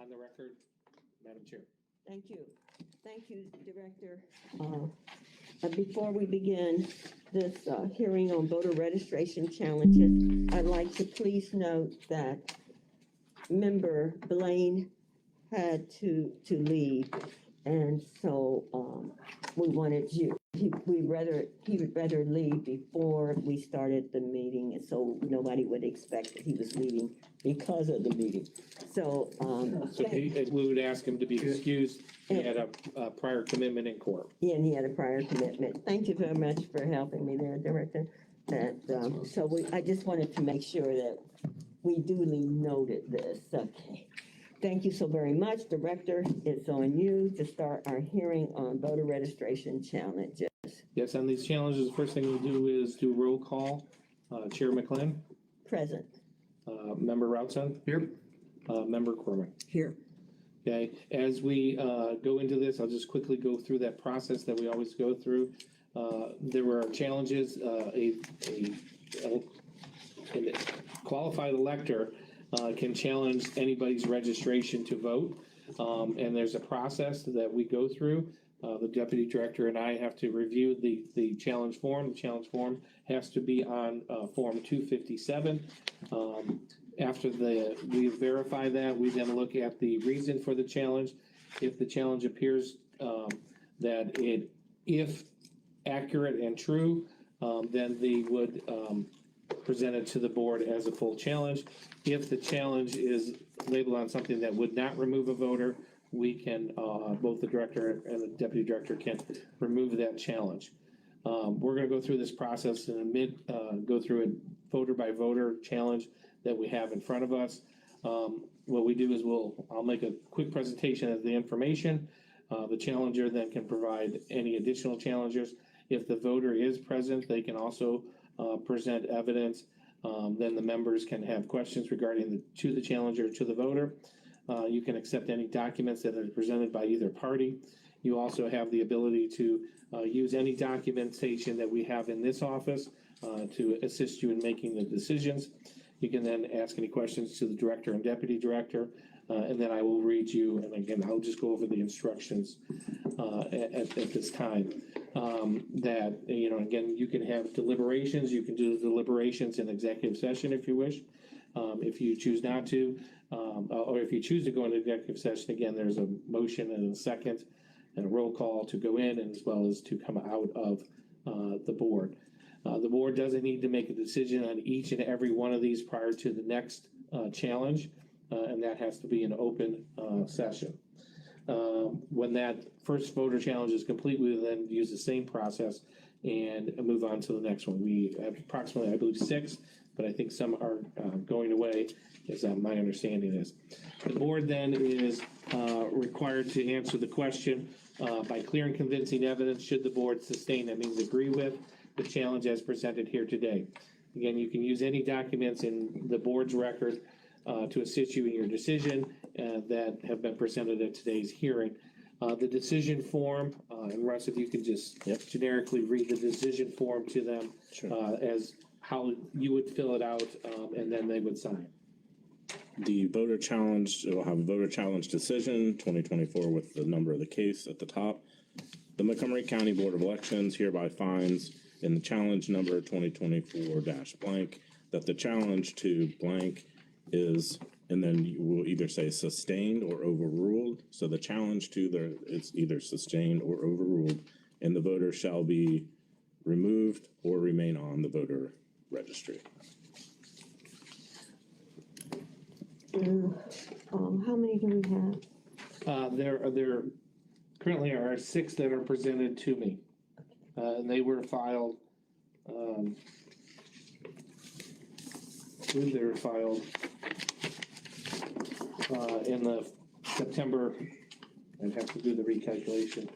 On the record, Madam Chair. Thank you. Thank you, Director. Before we begin this hearing on voter registration challenges, I'd like to please note that Member Blaine had to leave, and so we wanted you. He would rather leave before we started the meeting, and so nobody would expect that he was leaving because of the meeting. So, we would ask him to be excused. He had a prior commitment in court. Yeah, and he had a prior commitment. Thank you very much for helping me there, Director. I just wanted to make sure that we duly noted this. Okay. Thank you so very much. Director, it's on you to start our hearing on voter registration challenges. Yes, on these challenges, the first thing we'll do is do roll call. Chair McLean. Present. Member Routson. Here. Member Corman. Here. Okay, as we go into this, I'll just quickly go through that process that we always go through. There were challenges. A qualified elector can challenge anybody's registration to vote, and there's a process that we go through. The deputy director and I have to review the challenge form. The challenge form has to be on form 257. After we verify that, we then look at the reason for the challenge. If the challenge appears that if accurate and true, then they would present it to the board as a full challenge. If the challenge is labeled on something that would not remove a voter, we can, both the director and the deputy director can remove that challenge. We're going to go through this process and go through a voter by voter challenge that we have in front of us. What we do is I'll make a quick presentation of the information. The challenger then can provide any additional challengers. If the voter is present, they can also present evidence. Then the members can have questions regarding to the challenger, to the voter. You can accept any documents that are presented by either party. You also have the ability to use any documentation that we have in this office to assist you in making the decisions. You can then ask any questions to the director and deputy director, and then I will read you, and again, I'll just go over the instructions at this time. That, again, you can have deliberations. You can do the deliberations in executive session if you wish. If you choose not to, or if you choose to go into executive session, again, there's a motion and a second and a roll call to go in, and as well as to come out of the board. The board doesn't need to make a decision on each and every one of these prior to the next challenge, and that has to be an open session. When that first voter challenge is complete, we will then use the same process and move on to the next one. We have approximately, I believe, 6, but I think some are going away, as my understanding is. The board then is required to answer the question by clear and convincing evidence. Should the board sustain, that means agree with the challenge as presented here today. Again, you can use any documents in the board's record to assist you in your decision that have been presented at today's hearing. The decision form, and Russ, if you can just generically read the decision form to them. Sure. As how you would fill it out, and then they would sign. The voter challenge, it will have a voter challenge decision 2024 with the number of the case at the top. The Montgomery County Board of Elections hereby finds in the challenge number 2024-blank that the challenge to blank is, and then you will either say sustained or overruled. So the challenge to it's either sustained or overruled, and the voter shall be removed or remain on the voter registry. How many do we have? There currently are 6 that are presented to me, and they were filed. I believe they were filed in the September. I'd have to do the recalculation.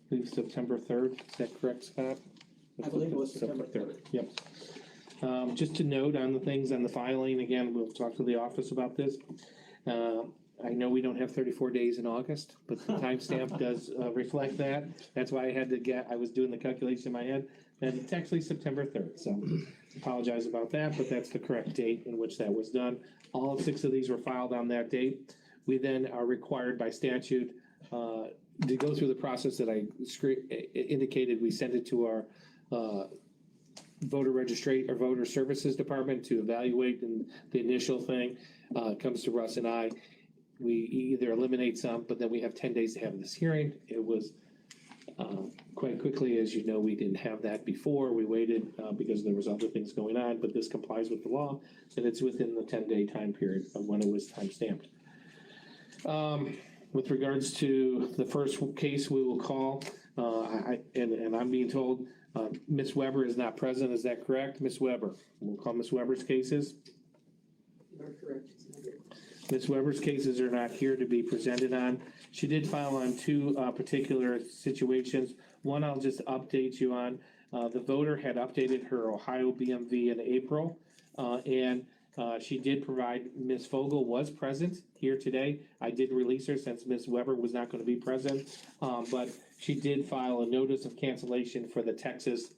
I believe September 3rd. Is that correct, Scott? I believe it was September 3rd. Yep. Just to note on the things on the filing, again, we'll talk to the office about this. I know we don't have 34 days in August, but the timestamp does reflect that. That's why I was doing the calculation in my head, and it's actually September 3rd, so apologize about that, but that's the correct date in which that was done. All 6 of these were filed on that date. We then are required by statute to go through the process that I indicated. We send it to our voter services department to evaluate, and the initial thing comes to Russ and I. We either eliminate some, but then we have 10 days to have this hearing. It was quite quickly, as you know, we didn't have that before. We waited because there was other things going on, but this complies with the law, and it's within the 10-day time period of when it was time stamped. With regards to the first case we will call, and I'm being told Ms. Weber is not present. Is that correct, Ms. Weber? We'll call Ms. Weber's cases. You are correct. Ms. Weber's cases are not here to be presented on. She did file on 2 particular situations. One I'll just update you on. The voter had updated her Ohio BMV in April, and she did provide, Ms. Fogel was present here today. I did release her since Ms. Weber was not going to be present, but she did file a notice of cancellation for the Texas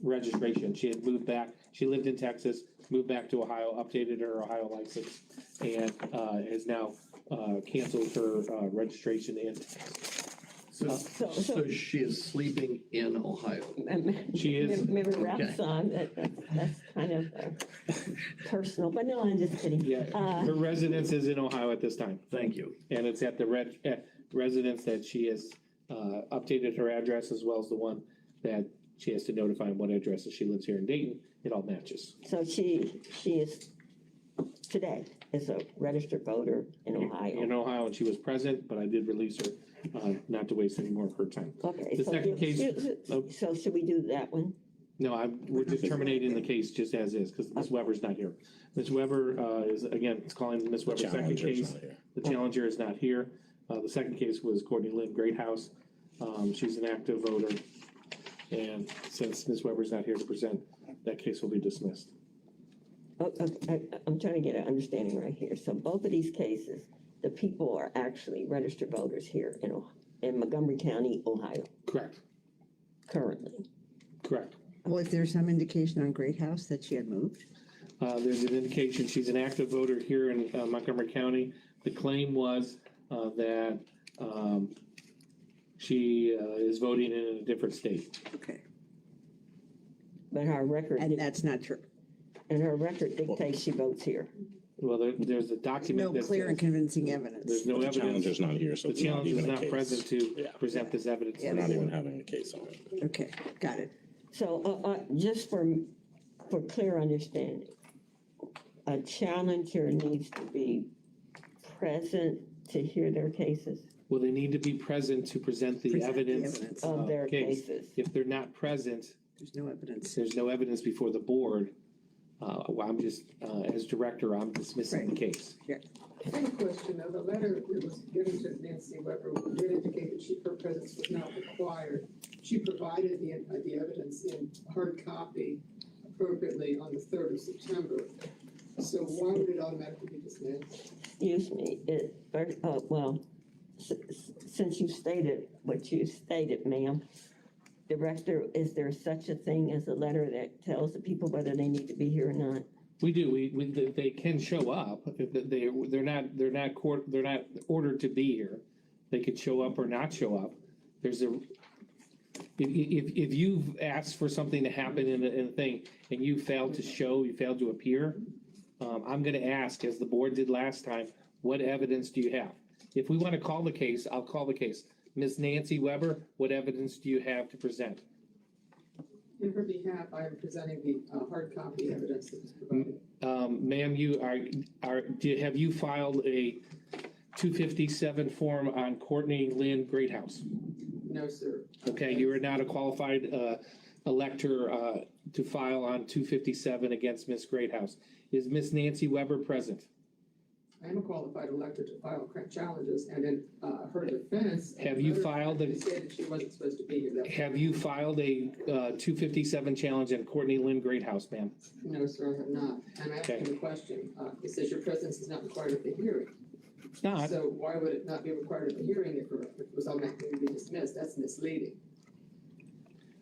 registration. She had moved back. She lived in Texas, moved back to Ohio, updated her Ohio license, and has now canceled her registration in Texas. So she is sleeping in Ohio. She is. Maybe Ralph's on, that's kind of personal, but no, I'm just kidding. Yeah, her residence is in Ohio at this time. Thank you. And it's at the residence that she has updated her address, as well as the one that she has to notify what addresses she lives here in Dayton. It all matches. So she is, today, is a registered voter in Ohio. In Ohio, and she was present, but I did release her, not to waste any more of her time. Okay. The so second case. So should we do that one? No, we're just terminating the case just as is, because Ms. Weber's not here. Ms. Weber is, again, it's calling Ms. Weber's second case. The challenger is not here. The second case was Courtney Lynn Greathouse. She's an active voter. And since Ms. Weber's not here to present, that case will be dismissed. I'm trying to get an understanding right here. So both of these cases, the people are actually registered voters here in Montgomery County, Ohio, Correct, currently. correct. Was there some indication on Greathouse that she had moved? There's an indication she's an active voter here in Montgomery County. The claim was that she is voting in a different state. Okay, But her record, and that's not true. and her record dictates she votes here. Well, there's a document No that clear and says convincing evidence. there's no The evidence. challenger's not here, so The it's not challenge is even a not case. present to Yeah. present this evidence. Yeah, We're not they even were. having a case on it. Okay, got it. So just for clear understanding, a challenger needs to be present to hear their cases Well, they need to be present to present the Present the evidence evidence. of their case. cases. If they're not present, There's no evidence. there's no evidence before the board. I'm just, as director, I'm dismissing the Right. case. I have a question, though. The letter that was given to Nancy Weber did indicate that her presence was not required. She provided the evidence in hard copy appropriately on the 3rd of September. So why would it automatically be dismissed? Excuse me, since you stated what you stated, ma'am, Director, is there such a thing as a letter that tells the people whether they need to be here or not? We do, they can show up, they're not ordered to be here. They could show up or not show up. If you've asked for something to happen in a thing and you failed to appear, I'm gonna ask, as the board did last time, what evidence do you have? If we wanna call the case, I'll call the case. Ms. Nancy Weber, what evidence do you have to present? In her behalf, I am presenting the hard copy evidence that was provided. Ma'am, have you filed a 257 form on Courtney Lynn Greathouse? No, sir. Okay, you are not a qualified elector to file on 257 against Ms. Greathouse. Is Ms. Nancy Weber present? I am a qualified elector to file challenges, and in her defense. Have you filed She stated she wasn't supposed to be here. Have you filed a 257 challenge on Courtney Lynn Greathouse, ma'am? No, sir, I have not. And I asked Okay. him the question, it says your presence is not required at the hearing. It's not. So why would it not be required of a hearing if it was automatically to be dismissed? That's misleading.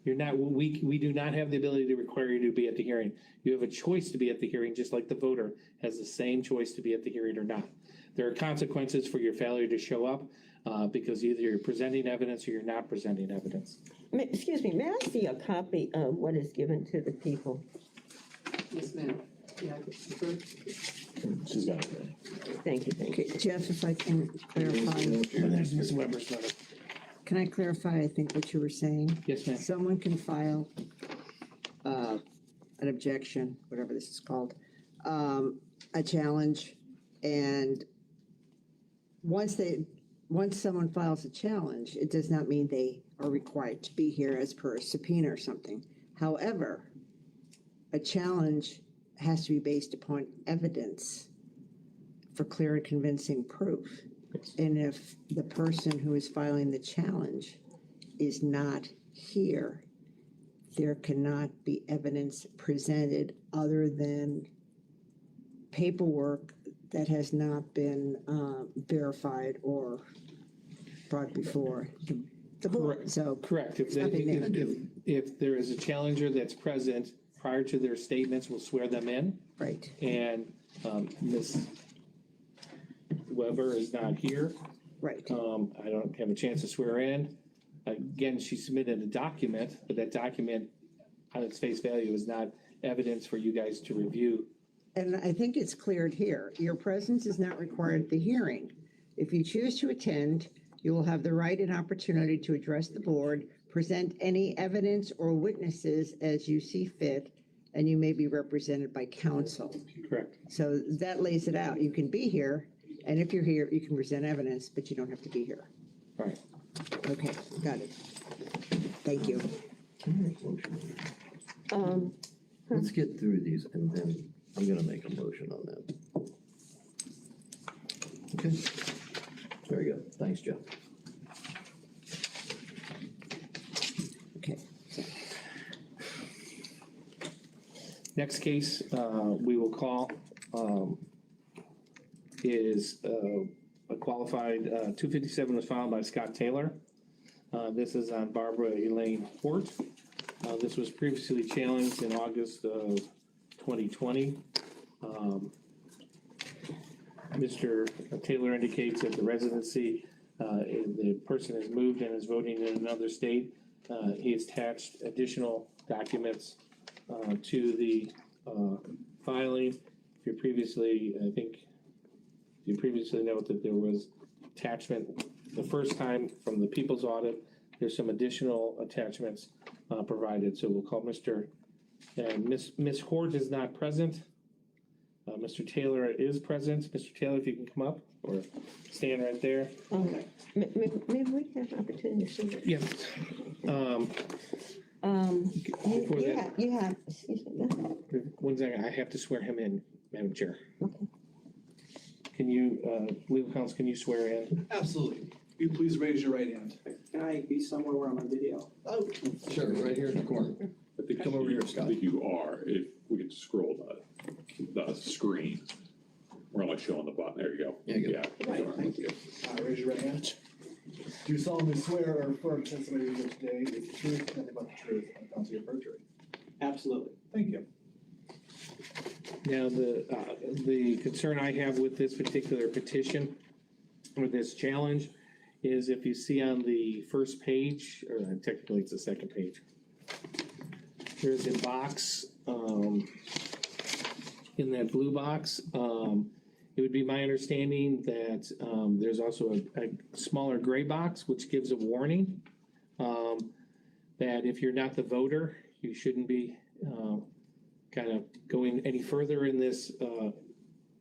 You're not, we do not have the ability to require you to be at the hearing. You have a choice to be at the hearing, just like the voter has the same choice to be at the hearing or not. There are consequences for your failure to show up, because either you're presenting evidence or you're not presenting evidence. Excuse me, may I see a copy of what is given to the people? Yes, ma'am. Yeah, I could prefer. She's got it. Thank you, thank you. Okay, Jeff, if I can clarify, There's Ms. Weber's letter. can I clarify, I think, what you were saying? Yes, ma'am. Someone can file an objection, whatever this is called, a challenge, and once someone files a challenge, it does not mean they are required to be here as per a subpoena or something. However, a challenge has to be based upon evidence for clear and convincing proof. And if the person who is filing the challenge is not here, there cannot be evidence presented other than paperwork that has not been verified or brought before the board. Correct. So Correct. If, nothing there. if there is a challenger that's present prior to their statements, we'll swear them in. right, And Ms. Weber is not here. right. I don't have a chance to swear in. Again, she submitted a document, but that document on its face value is not evidence for you guys to review. And I think it's cleared here. Your presence is not required at the hearing. If you choose to attend, you will have the right and opportunity to address the board, present any evidence or witnesses as you see fit, and you may be represented by counsel. Correct. So that lays it out. You can be here, and if you're here, you can present evidence, but you don't have to be here. All right. Okay, got it. Thank you. Let's get through these and then I'm gonna make a motion on that. Okay, very good. Thanks, Jeff. Okay. Next case we will call is a qualified 257 was filed by Scott Taylor. This is on Barbara Elaine Fort. This was previously challenged in August of 2020. Mr. Taylor indicates that the residency, the person has moved and is voting in another state. He has attached additional documents to the filing. If you previously, I think, you previously note that there was attachment the first time from the People's Audit. There's some additional attachments provided. So we'll call Mr. and Ms. Hort is not present. Mr. Taylor is present. Mr. Taylor, if you can come up or stand right there. May we have opportunity to see this? Yes. Before that, You have, excuse me, go ahead. 1 second, I have to swear him in, Madam Chair. Okay. Can you, legal counsel, can you swear in? Absolutely. Will you please raise your right hand? Can I be somewhere where I'm on video? Oh, sure, right here in the corner. I think Come over here, Scott. I think you are, if we could scroll the screen. We're only showing the button, there you go. Yeah, good. Yeah. Right, thank you. Raise your right hand. Do you solemnly swear or affirm testimony you give today is the truth, nothing but the truth, and the consequence of perjury? Absolutely. Thank you. Now, the concern I have with this particular petition, or this challenge, is if you see on the first page, or technically it's the second page, there's a box, in that blue box, it would be my understanding that, there's also a smaller gray box, which gives a warning, that if you're not the voter, you shouldn't be, kind of going any further in this,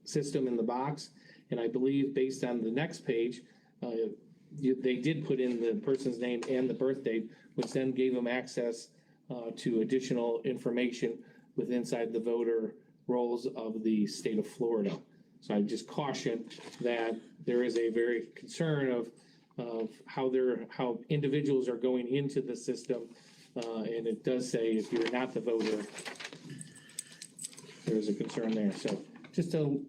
system in the box. And I believe based on the next page, they did put in the person's name and the birth date, which then gave them access to additional information with inside the voter rolls of the state of Florida. So I just caution that there is a very concern of how individuals are going into the system. And it does say if you're not the voter, there is a concern there. So just to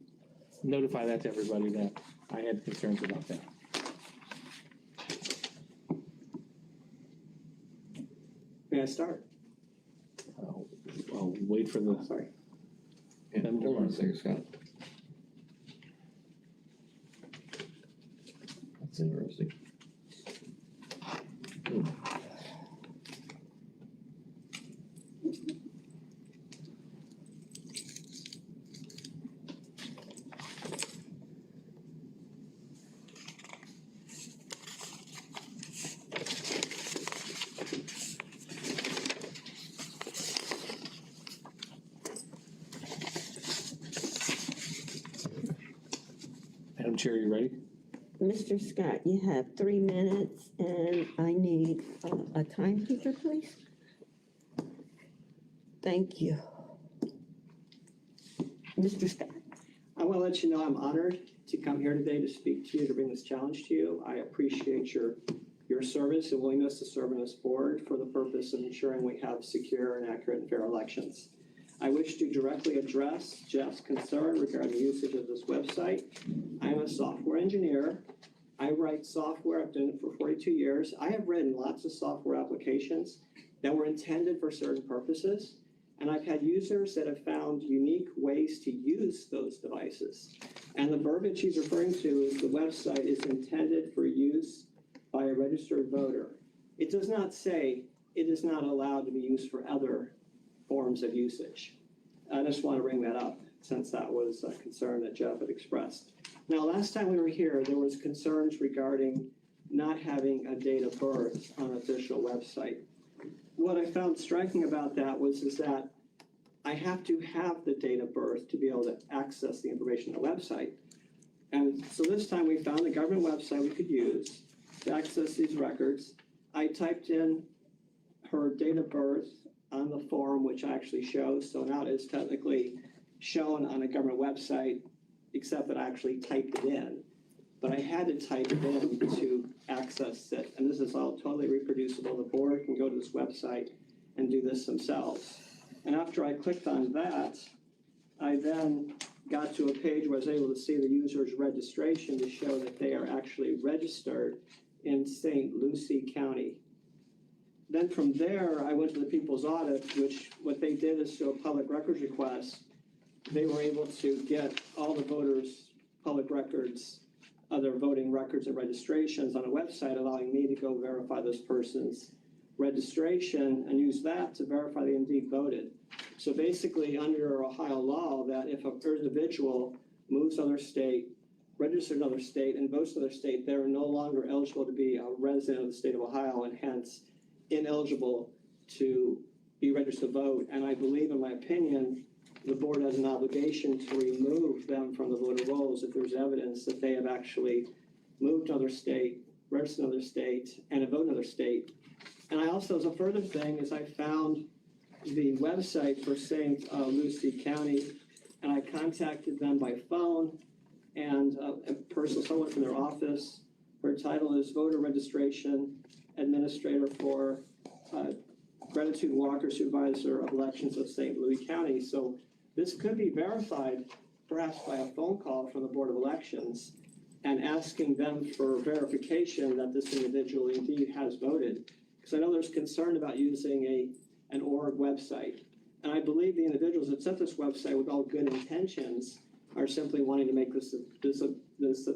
notify that to everybody that I had concerns about that. May I start? I'll wait for the, Sorry. Yeah, hold on a second, Scott. That's interesting. Madam Chair, you ready? Mr. Scott, you have 3 minutes, and I need a timekeeper, please. Thank you. Mr. Scott. I want to let you know I'm honored to come here today to speak to you, to bring this challenge to you. I appreciate your service and willingness to serve on this board for the purpose of ensuring we have secure and accurate and fair elections. I wish to directly address Jeff's concern regarding the usage of this website. I'm a software engineer. I write software. I've done it for 42 years. I have written lots of software applications that were intended for certain purposes. And I've had users that have found unique ways to use those devices. And the verbiage he's referring to is the website is intended for use by a registered voter. It does not say it is not allowed to be used for other forms of usage. I just want to bring that up since that was a concern that Jeff had expressed. Now, last time we were here, there was concerns regarding not having a date of birth on an official website. What I found striking about that is that I have to have the date of birth to be able to access the information on the website. And so this time we found a government website we could use to access these records. I typed in her date of birth on the form, which actually shows. So now it is technically shown on a government website, except that I actually typed it in. But I had to type it in to access it. And this is all totally reproducible. The board can go to this website and do this themselves. And after I clicked on that, I then got to a page where I was able to see the user's registration to show that they are actually registered in St. Lucie County. Then from there, I went to the People's Audit, which what they did is through a public records request, they were able to get all the voters' public records, other voting records and registrations on a website, allowing me to go verify this person's registration and use that to verify they indeed voted. So basically, under Ohio law, that if an individual moves to another state, registers in another state, and votes in another state, they're no longer eligible to be a resident of the state of Ohio and hence ineligible to be registered to vote. And I believe, in my opinion, the board has an obligation to remove them from the voter rolls if there's evidence that they have actually moved to another state, registered in another state, and a vote in another state. And I also, as a further thing, is I found the website for St. Lucie County, and I contacted them by phone, and someone from their office. Her title is Voter Registration Administrator for Gratitude Walker, Supervisor of Elections of St. Louis County. So this could be verified perhaps by a phone call from the Board of Elections and asking them for verification that this individual indeed has voted. Because I know there's concern about using an org website. And I believe the individuals that set this website with all good intentions are simply wanting to make this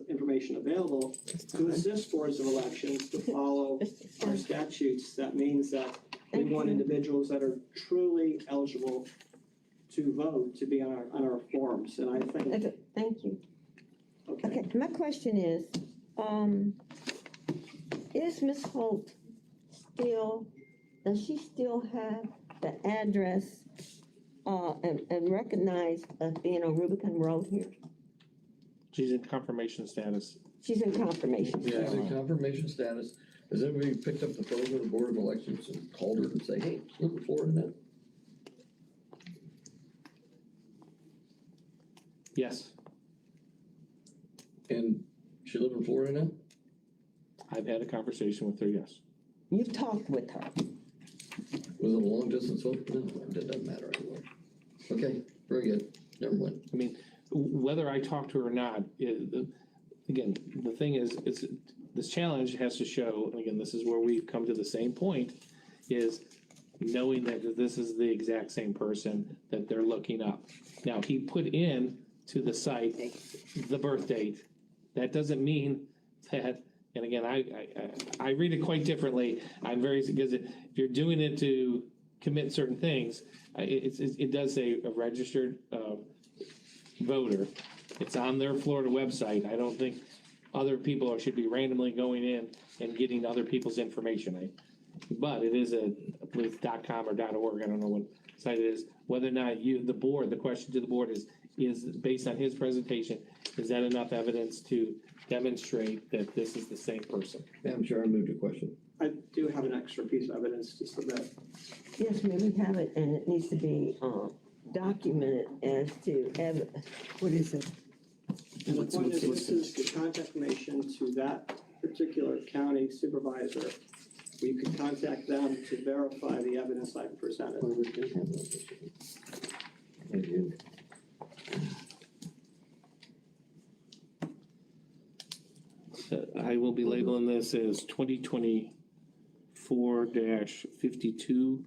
information available to assist boards of elections to follow our statutes. That means that we want individuals that are truly eligible to vote to be on our forms. And I think. Thank you. Okay. Okay, my question is Ms. Holt does she still have the address and recognized as being on Rubicon Road here? She's in confirmation status. She's in confirmation. Yeah, it's in confirmation status. Has anybody picked up the phone to the Board of Elections and called her and say, hey, look at Florida now? Yes, And she live in Florida now? I've had a conversation with her, yes. You've talked with her. Was it a long distance vote? No, it doesn't matter anymore. Okay, very good. Never mind. I mean, whether I talk to her or not, again, the thing is, this challenge has to show, and again, this is where we've come to the same point, is knowing that this is the exact same person that they're looking up. Now, he put in to the site the birth date. That doesn't mean that, and again, I read it quite differently. I'm very, because if you're doing it to commit certain things, it does say a registered voter. It's on their Florida website. I don't think other people should be randomly going in and getting other people's information. But it is I believe .com or .org, I don't know what site it is. Whether or not the question to the board is based on his presentation, is that enough evidence to demonstrate that this is the same person? Madam Chair, I move to question. I do have an extra piece of evidence to submit. Yes, ma'am, we have it, and it needs to be, documented as to What is it? And the point is, this is the contact information to that particular county supervisor. You can contact them to verify the evidence I've presented. Thank you. I will be labeling this as 2024-52,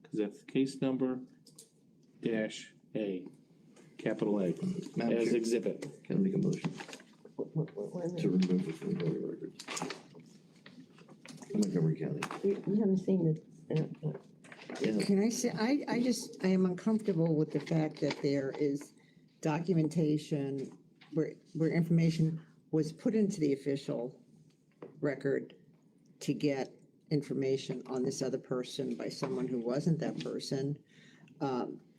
because that's the case number, -A, capital A, Madam as Chair, exhibit. can I make a motion wait a to minute. remove it from the voting records? Montgomery County. You haven't seen the, Yeah. Can I say, I am uncomfortable with the fact that there is documentation where information was put into the official record to get information on this other person by someone who wasn't that person.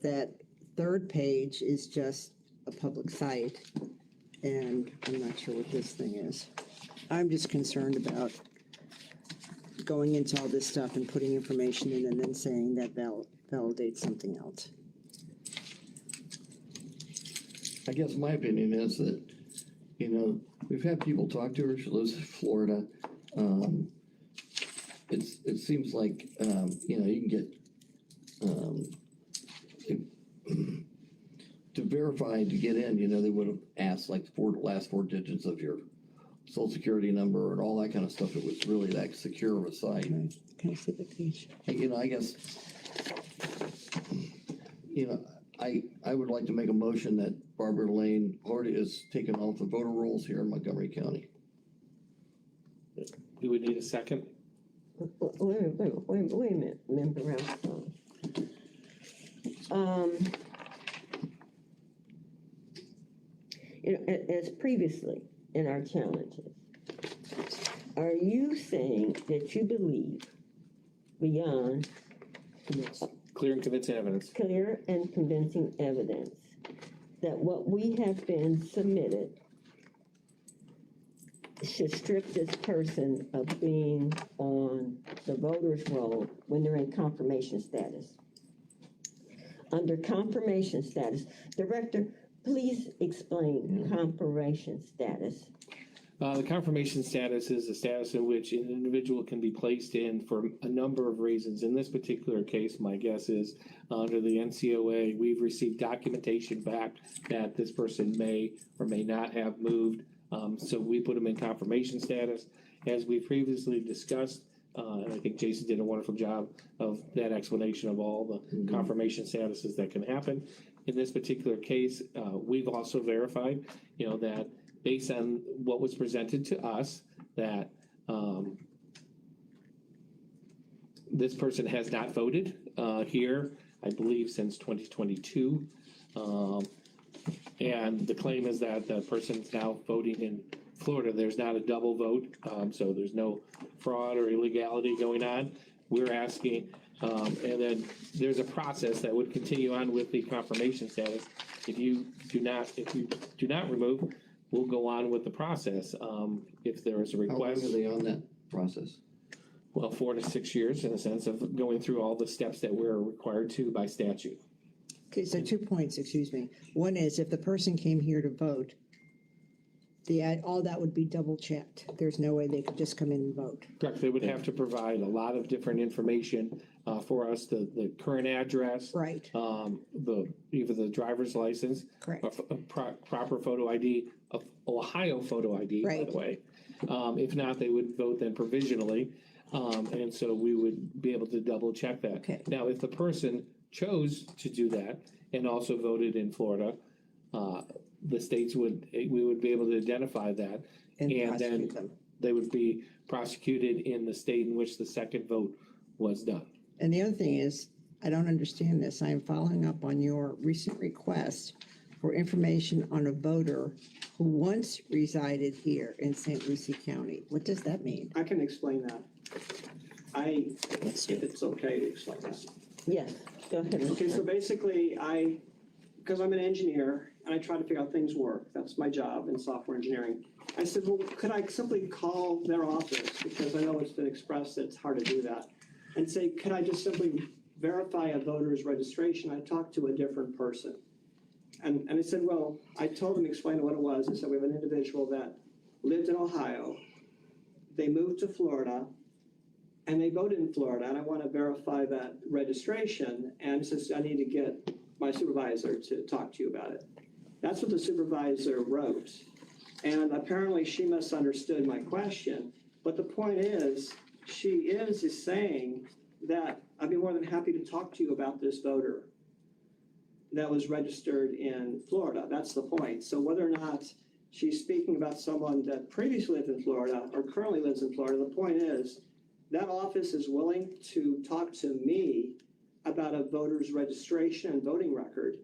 That third page is just a public site, and I'm not sure what this thing is. I'm just concerned about going into all this stuff and putting information in and then saying that validates something else. I guess my opinion is that, we've had people talk to her, she lives in Florida. It seems like, you can get, to verify, to get in, they would have asked like the last four digits of your social security number and all that kind of stuff. It was really that secure of a site. Can I see the page? I guess, I would like to make a motion that Barbara Lane Hardy is taken off the voter rolls here in Montgomery County. We would need a second. wait a minute, Member Rouse. As previously in our challenges, are you saying that you believe beyond Clear and convincing evidence. clear and convincing evidence that what we have been submitted should strip this person of being on the voter's roll when they're in confirmation status? Under confirmation status, Director, please explain confirmation status. The confirmation status is a status in which an individual can be placed in for a number of reasons. In this particular case, my guess is under the NCOA, we've received documentation back that this person may or may not have moved. So we put them in confirmation status. As we previously discussed, and I think Jason did a wonderful job of that explanation of all the confirmation statuses that can happen. In this particular case, we've also verified, that based on what was presented to us, that this person has not voted here, I believe, since 2022. And the claim is that the person's now voting in Florida. There's not a double vote, so there's no fraud or illegality going on. We're asking, and then there's a process that would continue on with the confirmation status. If you do not remove, we'll go on with the process. If there is a How long request. are they on that process? Well, 4 to 6 years in a sense of going through all the steps that we're required to by statute. Okay, so 2 points, excuse me. One is if the person came here to vote all that would be double checked. There's no way they could just come in and vote. Correct, they would have to provide a lot of different information for us, the current address. Right, Either the driver's license. correct. Proper photo ID, of Ohio photo ID, by Right. the way. If not, they would vote then provisionally, and so we would be able to double check that. Okay. Now, if the person chose to do that and also voted in Florida, the states we would be able to identify that. And And then prosecute them. they would be prosecuted in the state in which the second vote was done. And the other thing is, I don't understand this. I am following up on your recent request for information on a voter who once resided here in St. Lucie County. What does that mean? I can explain that. If it's okay to explain that. Yes, go ahead. Mr. Okay, so basically, because I'm an engineer and I try to figure out things work, that's my job in software engineering. I said, well, could I simply call their office, because I know it's been expressed that it's hard to do that, and say, could I just simply verify a voter's registration? I talked to a different person. And I said, well, I told them, explained what it was. I said, we have an individual that lived in Ohio. They moved to Florida and they voted in Florida, and I want to verify that registration. And says, I need to get my supervisor to talk to you about it. That's what the supervisor wrote. And apparently she misunderstood my question. But the point is, she is saying that I'd be more than happy to talk to you about this voter that was registered in Florida. That's the point. So whether or not she's speaking about someone that previously lived in Florida or currently lives in Florida, the point is that office is willing to talk to me about a voter's registration and voting record.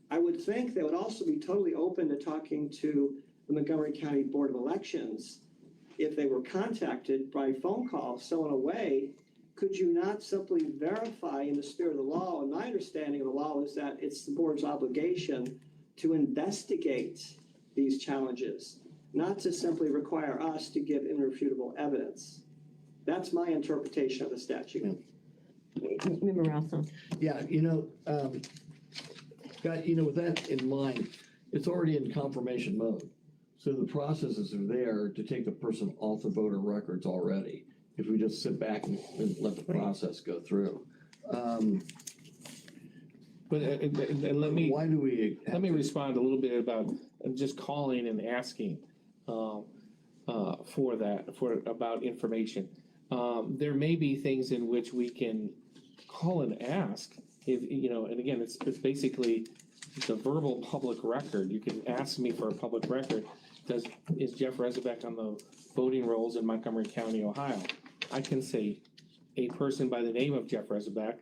I would think they would also be totally open to talking to the Montgomery County Board of Elections if they were contacted by phone call. So in a way, could you not simply verify in the spirit of the law? And my understanding of the law is that it's the board's obligation to investigate these challenges, not to simply require us to give irrefutable evidence. That's my interpretation of the statute. Member Ralston. Yeah, with that in mind, it's already in confirmation mode. So the processes are there to take the person off the voter records already, if we just sit back and let the process go through. But and let me. Why do we? Let me respond a little bit about just calling and asking about information. There may be things in which we can call and ask, if and again, it's basically a verbal public record. You can ask me for a public record. Is Jeff Rezebeck on the voting rolls in Montgomery County, Ohio? I can say a person by the name of Jeff Rezebeck,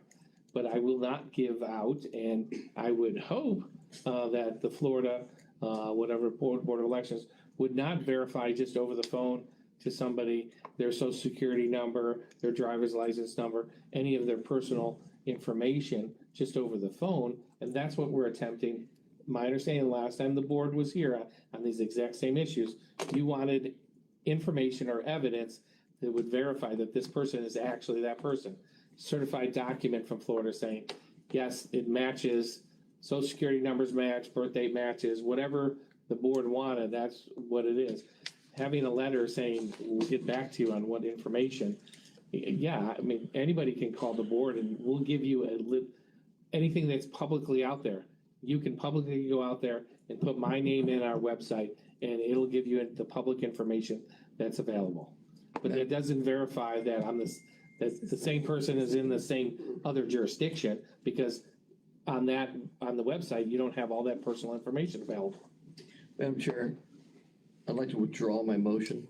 but I will not give out, and I would hope that the Florida, whatever Board of Elections would not verify just over the phone to somebody their social security number, their driver's license number, any of their personal information just over the phone, and that's what we're attempting. My understanding last time the board was here on these exact same issues, you wanted information or evidence that would verify that this person is actually that person. Certified document from Florida saying, yes, it matches, social security numbers match, birth date matches, whatever the board wanted, that's what it is. Having a letter saying, we'll get back to you on what information, yeah, I mean, anybody can call the board and we'll give you anything that's publicly out there. You can publicly go out there and put my name in our website and it'll give you the public information that's available. But it doesn't verify that that the same person is in the same other jurisdiction, because on the website, you don't have all that personal information available. Madam Chair, I'd like to withdraw my motion.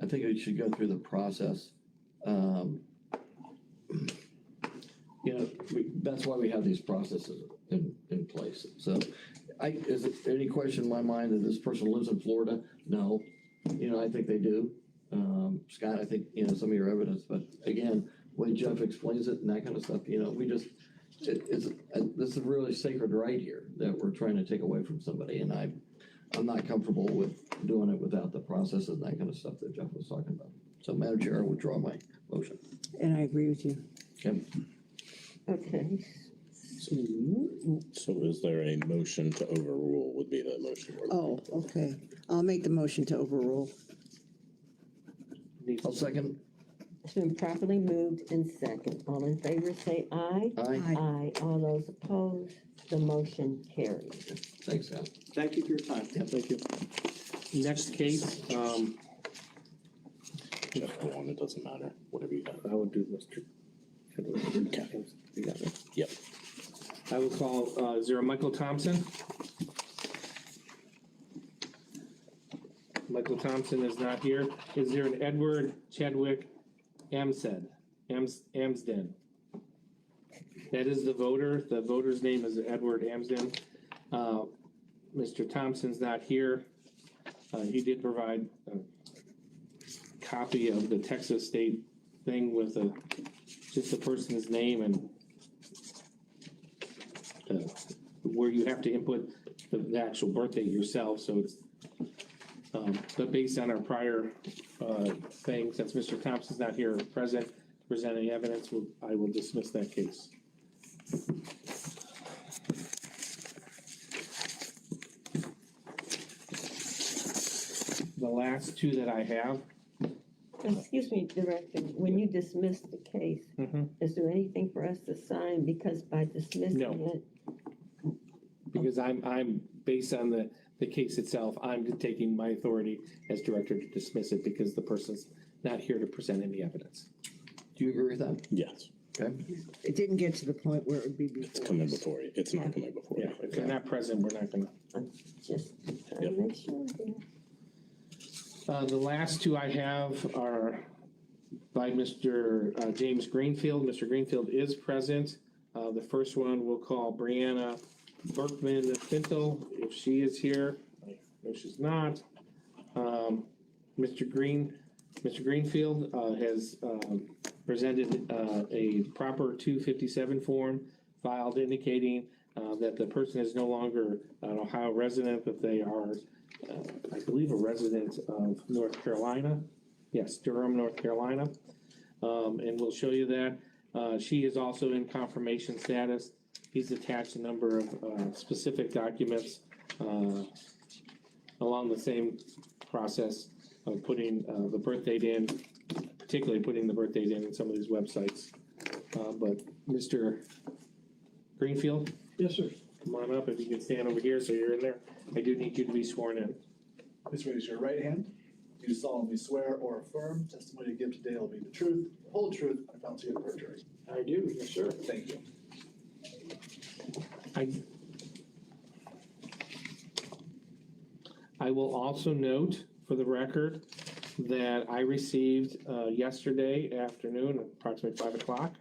I think we should go through the process. That's why we have these processes in place. So is there any question in my mind that this person lives in Florida? No. I think they do. Scott, I think, some of your evidence, but again, when Jeff explains it and that kind of stuff, this is a really sacred right here that we're trying to take away from somebody. And I'm not comfortable with doing it without the process and that kind of stuff that Jeff was talking about. So Madam Chair, I withdraw my motion. And I agree with you. Okay. Okay. So is there a motion to overrule would be the motion? Oh, okay. I'll make the motion to overrule. I'll second. It's been properly moved and second. All in favor, say aye. Aye. Aye. All those opposed, the motion carries. Thanks, Scott. Thank you for your time. Yeah, thank you. Next case, Just go on, it doesn't matter, whatever you got. I will do Mr. You got it? Yep. I will call, is there a Michael Thompson? Michael Thompson is not here. Is there an Edward Chadwick Amsden? That is the voter. The voter's name is Edward Amsden. Mr. Thompson's not here. He did provide a copy of the Texas state thing with just the person's name and where you have to input the actual birth date yourself, so it's, but based on our prior thing, since Mr. Thompson's not here present, to present any evidence, I will dismiss that case. The last two that I have, Excuse me, Director, when you dismiss the case, is there anything for us to sign? Because by dismissing No. it, because I'm based on the case itself, I'm taking my authority as director to dismiss it because the person's not here to present any evidence. Do you agree with that? Yes, Okay. It didn't get to the point where it would be before. it's coming before you. It's not coming before Yeah, you. if they're not present, we're not gonna. just trying Yep. to make sure here. The last two I have are by Mr. James Greenfield. Mr. Greenfield is present. The first one we'll call Brianna Berkman-Fintel, if she is here. No, she's not. Mr. Greenfield has presented a proper 257 form filed indicating that the person is no longer an Ohio resident, but they are I believe a resident of North Carolina. Yes, Durham, North Carolina. And we'll show you that. She is also in confirmation status. He's attached a number of specific documents along the same process of putting the birth date in, particularly putting the birth date in some of these websites. But Mr. Greenfield? Yes, sir. Come on up if you can stand over here so you're in there. I do need you to be sworn in. Please raise your right hand. Do you solemnly swear or affirm testimony you give today will be the truth, the whole truth, and not to perjury? I do, yes, sir. Thank you. I will also note for the record that I received yesterday afternoon, approximately 5 o'clock,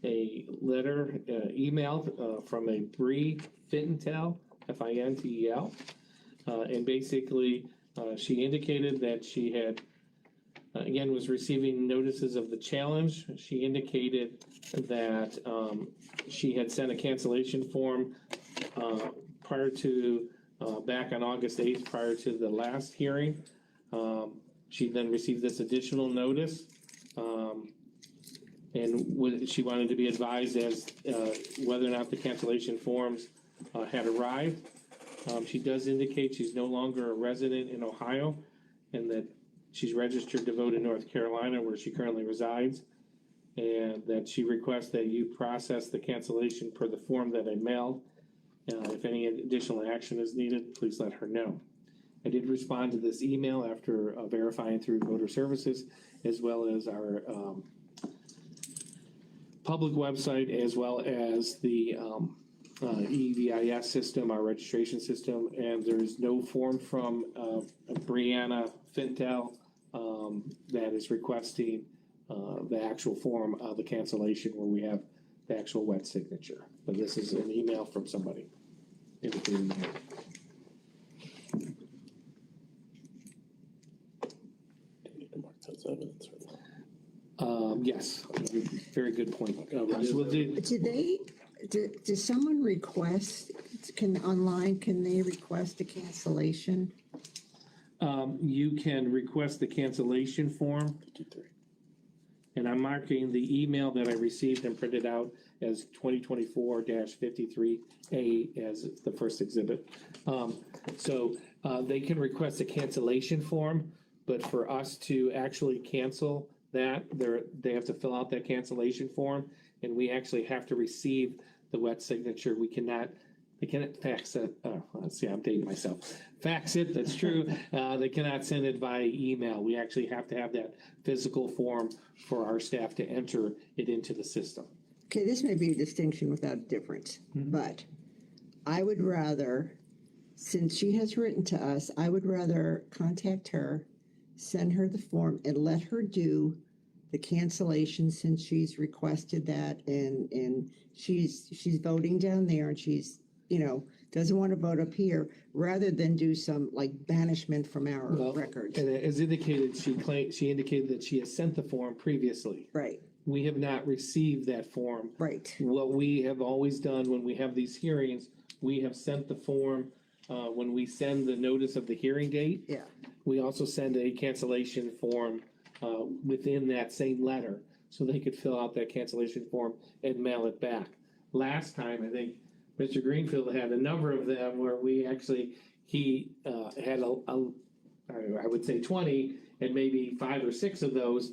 a letter emailed from a Bree Fintel, Fintel, and basically she indicated that she had, again, was receiving notices of the challenge. She indicated that she had sent a cancellation form prior to, back on August 8th, prior to the last hearing. She then received this additional notice. And she wanted to be advised as whether or not the cancellation forms had arrived. She does indicate she's no longer a resident in Ohio and that she's registered to vote in North Carolina where she currently resides, and that she requests that you process the cancellation per the form that I mailed. If any additional action is needed, please let her know. I did respond to this email after verifying through voter services as well as our public website, as well as the EVIS system, our registration system, and there's no form from Brianna Fintel that is requesting the actual form of the cancellation where we have the actual wet signature. But this is an email from somebody indicating that. Yes, very good point, Russ. We'll do, Does someone request, can they request a cancellation? you can request the cancellation form. And I'm marking the email that I received and printed out as 2024-53A as the first exhibit. So they can request a cancellation form, but for us to actually cancel that, they have to fill out that cancellation form, and we actually have to receive the wet signature. They cannot fax it, let's see, I'm dating myself. Fax it, that's true. They cannot send it via email. We actually have to have that physical form for our staff to enter it into the system. Okay, this may be a distinction without a difference, but I would rather, since she has written to us, I would rather contact her, send her the form, and let her do the cancellation since she's requested that, and she's voting down there, and she's, doesn't want to vote up here, rather than do some like banishment from our Well, records. And as indicated, she indicated that she has sent the form previously. Right, We have not received that form. right. What we have always done when we have these hearings, we have sent the form, when we send the notice of the hearing date. Yeah. We also send a cancellation form, within that same letter, so they could fill out that cancellation form and mail it back. Last time, I think Mr. Greenfield had a number of them where he had I would say 20, and maybe 5 or 6 of those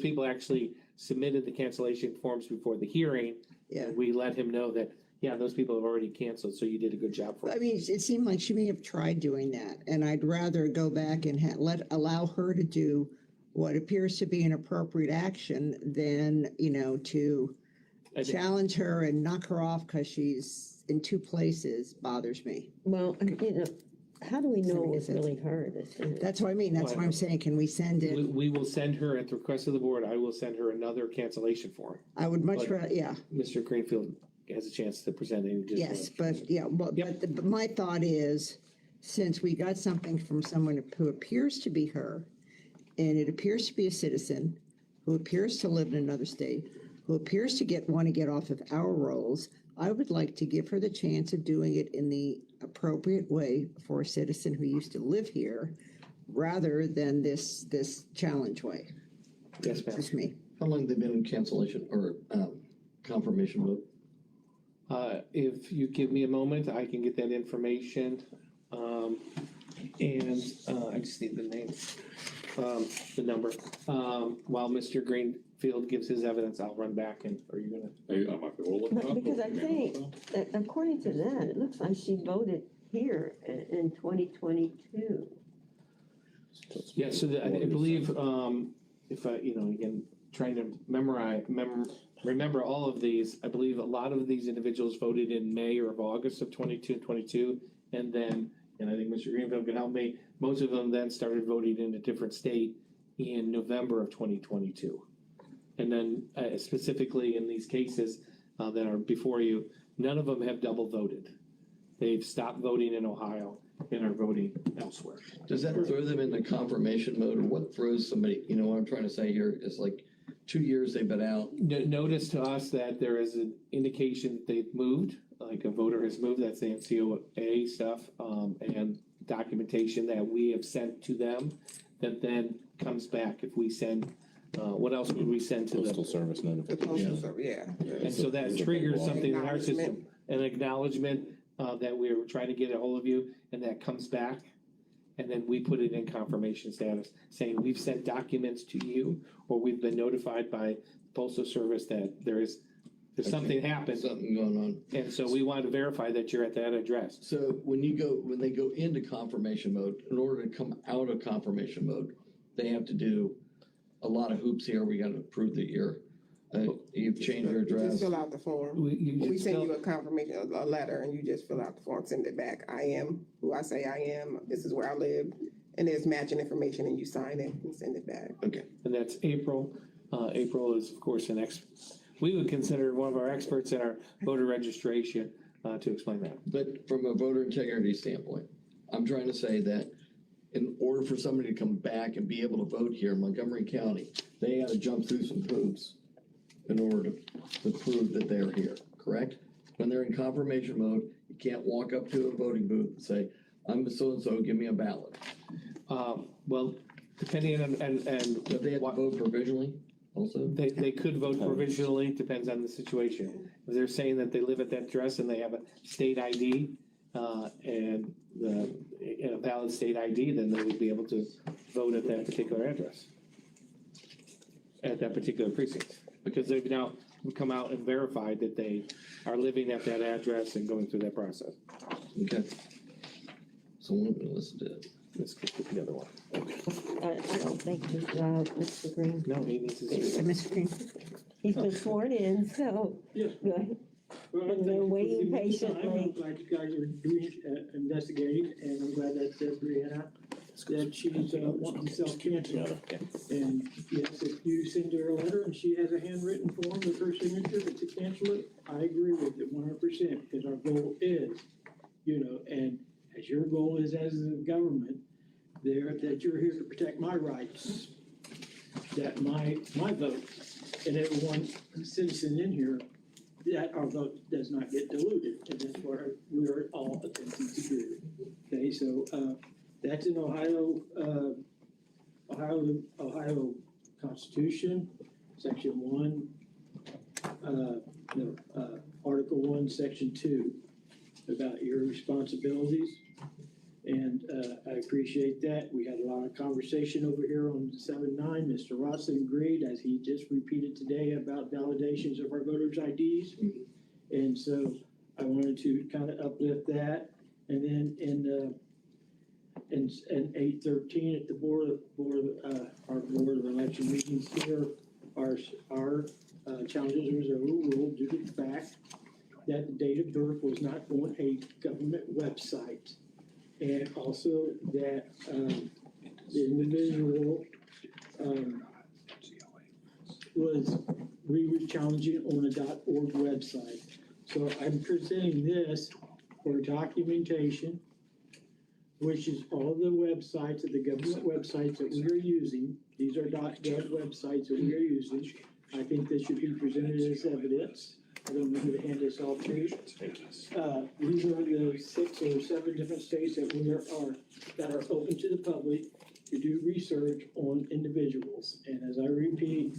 people actually submitted the cancellation forms before the hearing. Yeah. And we let him know that, yeah, those people have already canceled, so you did a good job for I us. mean, it seemed like she may have tried doing that, and I'd rather go back and allow her to do what appears to be an appropriate action than, to I think- challenge her and knock her off because she's in 2 places bothers me. Well, how do we know it's really her? That's what I mean. That's what I'm saying. Can we send it? We will send her, at the request of the board, I will send her another cancellation form. I would much rather, yeah, Mr. Greenfield has a chance to present any additional. yes, but, yeah, but Yep. but my thought is, since we got something from someone who appears to be her, and it appears to be a citizen, who appears to live in another state, who appears to want to get off of our rolls, I would like to give her the chance of doing it in the appropriate way for a citizen who used to live here, rather than this challenge way. Yes, ma'am. Just me. How long have they been in cancellation or confirmation mode? If you give me a moment, I can get that information. I just need the name, the number. While Mr. Greenfield gives his evidence, I'll run back and, are you gonna? Hey, I might be able to look it up. Because I think, according to that, it looks like she voted here in 2022. Yeah, so I believe, if I, again, trying to remember all of these, I believe a lot of these individuals voted in May or August of 22, and then, and I think Mr. Greenfield can help me, most of them then started voting in a different state in November of 2022. And then specifically in these cases that are before you, none of them have double voted. They've stopped voting in Ohio and are voting elsewhere. Does that throw them into confirmation mode, or what throws somebody, what I'm trying to say here is like 2 years they've been out. Notice to us that there is an indication that they've moved, like a voter has moved, that's the NCOA stuff, and documentation that we have sent to them that then comes back if we send, what else would we send to Postal them? Service The notification. postal service, yeah. And so that triggers something in our system, an acknowledgement that we're trying to get a hold of you, and that comes back. And then we put it in confirmation status, saying we've sent documents to you, or we've been notified by Postal Service that there's something happened. Something going on. And so we want to verify that you're at that address. So when they go into confirmation mode, in order to come out of confirmation mode, they have to do a lot of hoops here. We gotta prove that you've changed your You address. just fill out the form. We send you a confirmation, a letter, and you just fill out the form, send it back. I am who I say I am, this is where I live, and there's matching information, and you sign it and send it back. Okay. And that's April. April is, of course, we would consider one of our experts in our voter registration to explain that. But from a voter integrity standpoint, I'm trying to say that in order for somebody to come back and be able to vote here in Montgomery County, they gotta jump through some hoops in order to prove that they're here, correct? When they're in confirmation mode, you can't walk up to a voting booth and say, I'm so-and-so, give me a ballot. Well, depending on, But they have to vote provisionally? also? They could vote provisionally, depends on the situation. If they're saying that they live at that address and they have a state ID, and a valid state ID, then they would be able to vote at that particular address. At that particular precinct, because they've now come out and verified that they are living at that address and going through that process. Okay. So let's do it. Let's get to the other one. I don't think, Mr. Green, No, he needs his. Mr. Green? he's been sworn in, so. Yes. Go ahead. Well, And thank they're you for waiting giving me the time. patiently. I'm glad you guys are doing, investigating, and I'm glad that Brianna, that she's, wanting to self-cancel. And yes, if you send her a letter and she has a handwritten form with her signature to cancel it, I agree with it 100%, because our goal is, and as your goal is as a government, that you're here to protect my rights, that my vote, and everyone citizen in here, that our vote does not get diluted, and that's what we are all attempting to do. Okay, so, that's in Ohio Constitution, Section 1, Article 1, Section 2, about your responsibilities. And I appreciate that. We had a lot of conversation over here on 7-9. Mr. Rossi agreed, as he just repeated today, about validations of our voters' IDs. And so I wanted to kind of uplift that. And then in 8:13 at the our board of election meetings here, our challenges was overruled due to the fact that the date of birth was not on a government website. And also that, the individual, we were challenging on a .org website. So I'm presenting this for documentation, which is all the websites, the government websites that we are using. These are .gov websites that we are using. I think this should be presented as evidence. I don't know who to hand this off to. These are the 6 or 7 different states that that are open to the public to do research on individuals. And as I repeat,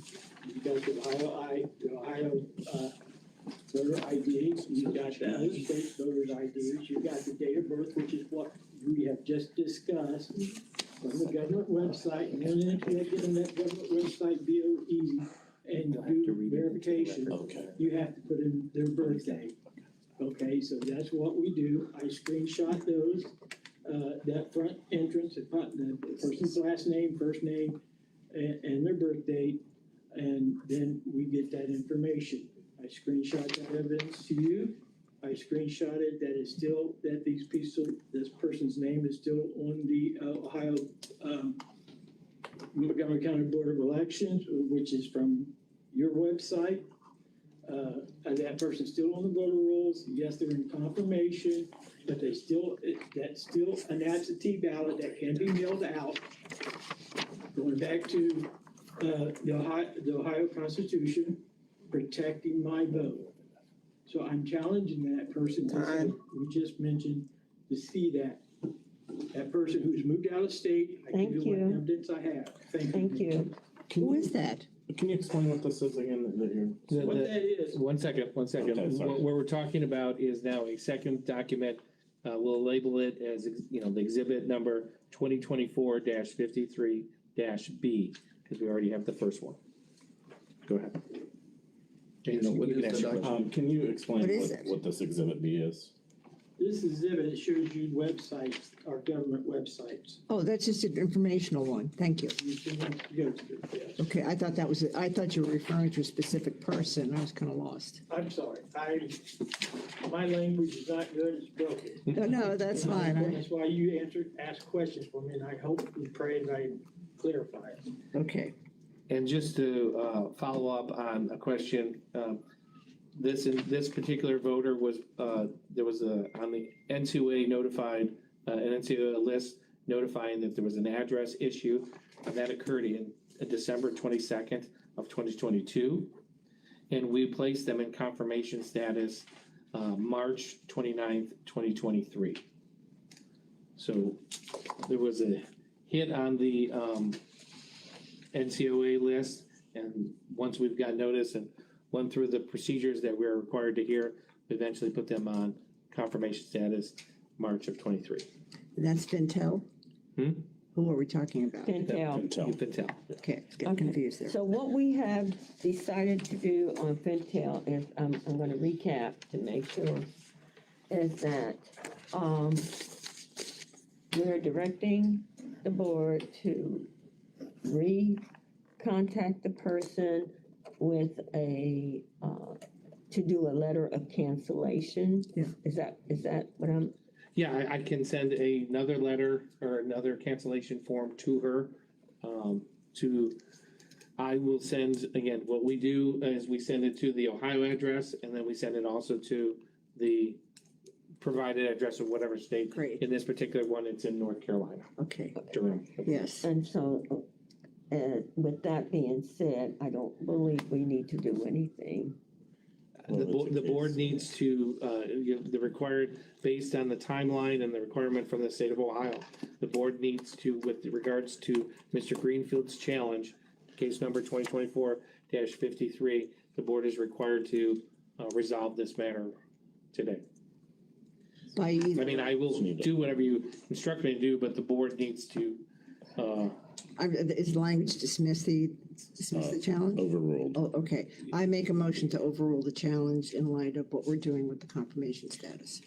you got the Ohio voter IDs, you got the other states voters IDs, you got the date of birth, which is what we have just discussed from the government website. And then if you get on that government website, BOE, and do verification, you have to put in their birthday. Okay, so that's what we do. I screenshot those, that front entrance, the person's last name, first name, and their birth date, and then we get that information. I screenshot that evidence to you. I screenshotted that it's still, that this person's name is still on the Ohio Montgomery County Board of Elections, which is from your website. That person's still on the voter rolls. Yes, they're in confirmation, but that's still an absentee ballot that can be mailed out. Going back to the Ohio Constitution, protecting my vote. So I'm challenging that person, we just mentioned, to see that person who's moved out of state. I give you what evidence I have. Thank you. Who is that? Can you explain what this is again? What that is. One second. Okay, sorry. What we're talking about is now a second document. We'll label it as, the exhibit number 2024-53-B, because we already have the first one. Go ahead. What You can is ask the your question. document? Can you explain What is it? what this exhibit B is? This exhibit, it shows you websites, our government websites. Oh, that's just an informational one. Thank you. You can go to it, yes. Okay, I thought you were referring to a specific person. I was kind of lost. I'm sorry, my language is not good, it's broken. No, that's fine. That's why you ask questions for me, and I hope and pray that I clarify it. Okay. And just to follow up on a question, this particular voter was, there was on the NCOA notified, an NCOA list notifying that there was an address issue, and that occurred in December 22nd of 2022. And we placed them in confirmation status, March 29th, 2023. So there was a hit on the NCOA list And once we've got notice and went through the procedures that we're required to hear, we eventually put them on confirmation status March of 23. That's Fintel? Hmm? Who are we talking about? Pentel. You can tell. Okay, getting Okay. confused there. So what we have decided to do on Fintel is, I'm gonna recap to make sure, is that, we're directing the board to contact the person with to do a letter of cancellation. Yeah. Is that what I'm, Yeah, I can send another letter or another cancellation form to her. I will send, again, what we do is we send it to the Ohio address and then we send it also to the provided address of whatever state. Great. In this particular one, it's in North Carolina, Okay, Durham. yes. and so, with that being said, I don't believe we need to do anything. The board needs to, the required, based on the timeline and the requirement from the state of Ohio, the board needs to, with regards to Mr. Greenfield's challenge, case number 2024-53, the board is required to resolve this matter today. By either. I mean, I will do whatever you instruct me to do, but the board needs to, Is language dismiss the challenge? Overruled. Oh, okay. I make a motion to overrule the challenge in light of what we're doing with the confirmation status.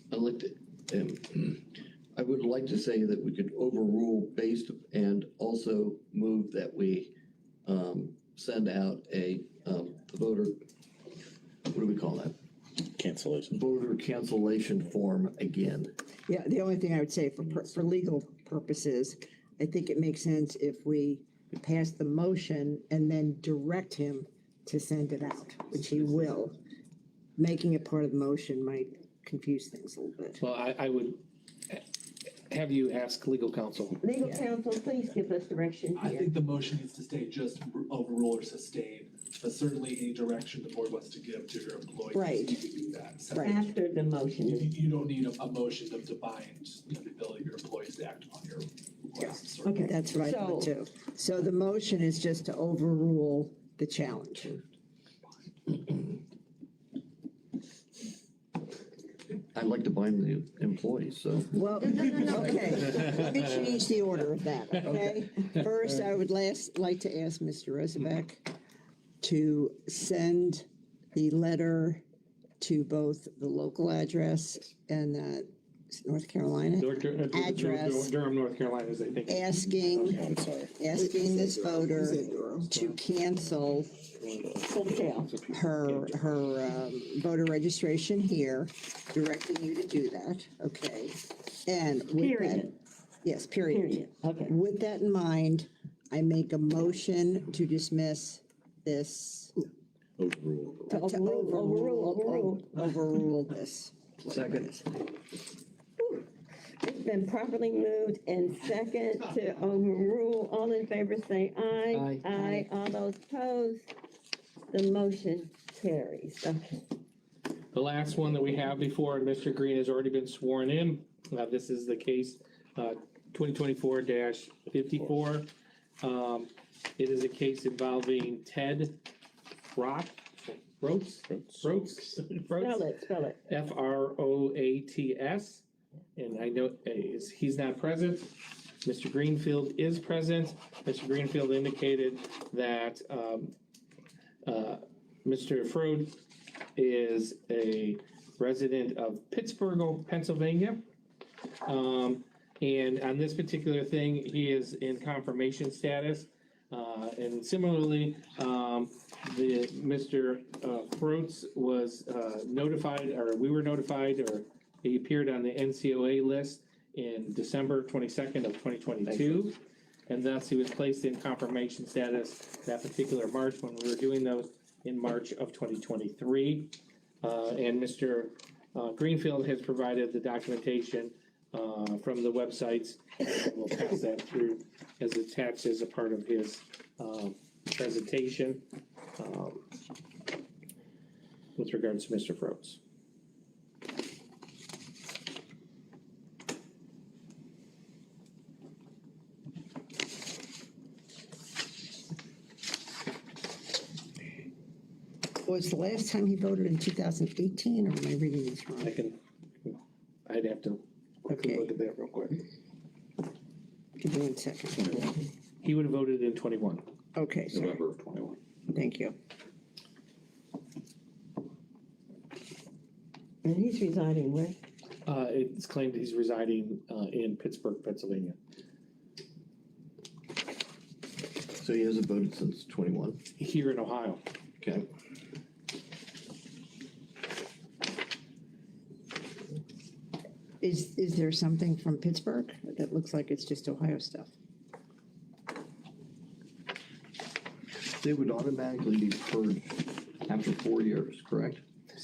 I would like to say that we could overrule based and also move that we send out a voter, what do we call that? Cancellation. Voter cancellation form again. Yeah, the only thing I would say for legal purposes, I think it makes sense if we pass the motion and then direct him to send it out, which he will. Making it part of the motion might confuse things a little bit. well, I would have you ask legal counsel. Legal counsel, please give us direction I here. think the motion needs to state just overrule or sustain, but certainly any direction the board wants to give to your employees. Right. You can do that. Right. After the motion. You don't need a motion to bind, the ability of your employees to act upon your requests. or- Okay. That's what I thought too. So the motion is just to overrule the challenge. I'd like to bind the employees, so. Well, okay, maybe change the order of that, okay? First, I would like to ask Mr. Rosenbeck to send the letter to both the local address and North Carolina, Address. Durham, North Carolina, as I think. asking, I'm sorry. asking this voter to cancel Hotel. her voter registration here, directing you to do that, okay? And with that, Period. yes, period. Period, okay. With that in mind, I make a motion to dismiss this. Overruled. To overrule. Overrule this. Second. It's been properly moved and second to overrule. All in favor say aye. Aye. Aye. All those opposed, the motion carries. Okay. The last one that we have before Mr. Green has already been sworn in. This is the case 2024-54. It is a case involving Ted Roats, Spell it. Froats. And I know he's not present. Mr. Greenfield is present. Mr. Greenfield indicated that Mr. Frode is a resident of Pittsburgh, Pennsylvania. And on this particular thing, he is in confirmation status. And similarly, Mr. Froats was notified, or we were notified, or he appeared on the NCOA list in December 22nd of 2022. And thus he was placed in confirmation status that particular March when we were doing those in March of 2023. And Mr. Greenfield has provided the documentation from the websites. We'll pass that through as attached as a part of his presentation with regards to Mr. Froats. was the last time he voted in 2018, or am I reading this wrong? I'd have to Okay. look at that real quick. Give me 1 second. He would have voted in 21. Okay, sorry, November of 21. thank you. And he's residing where? It's claimed he's residing in Pittsburgh, Pennsylvania. So he hasn't voted since 21. Here in Ohio. Okay. Is there something from Pittsburgh? That looks like it's just Ohio stuff. They would automatically be purged after 4 years, correct?